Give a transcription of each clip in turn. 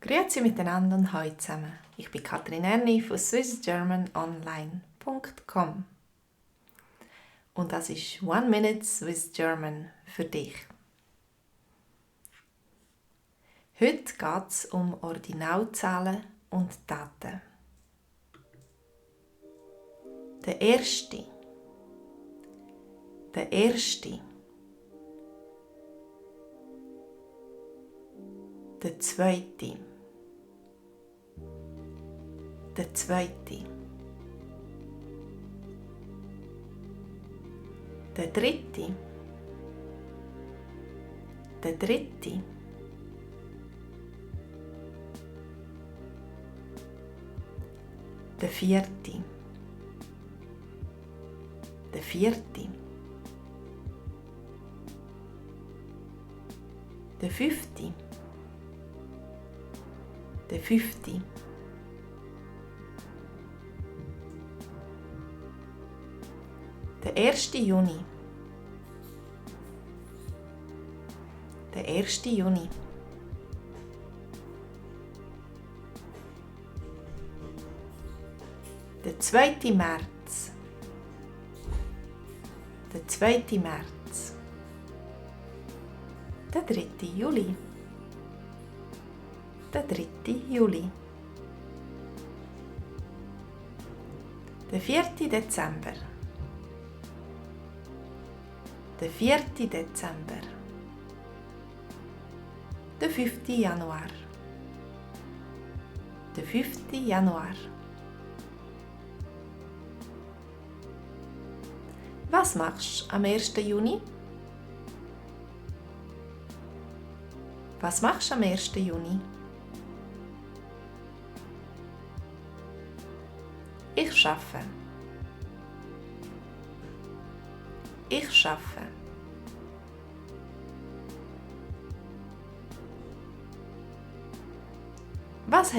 Grüezi miteinander und hallo zusammen. Ich bin Katrin Erni von swissgermanonline.com und das ist One Minute Swiss German für dich. Heute geht es um Ordinalzahlen und Daten. Der erste. Der zweite. Der dritte. Der vierte. Der fünfte. Der 1. Juni. Der 2. März. Der 3. Juli. Der 4. Dezember. Der 5. Januar. Was machst du am 1. Juni? Ich arbeite. Was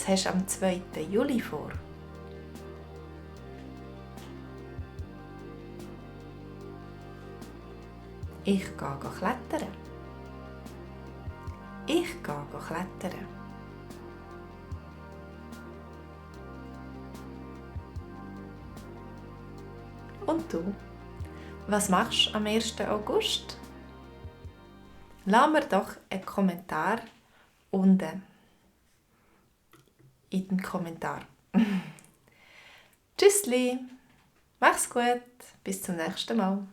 hast du am 2. Juli vor? Ich gehe klettern. Und du? Was machst du am 1. August? Lass mir doch einen Kommentar unten in den Kommentar. Tschüssli, mach's gut, bis zum nächsten Mal.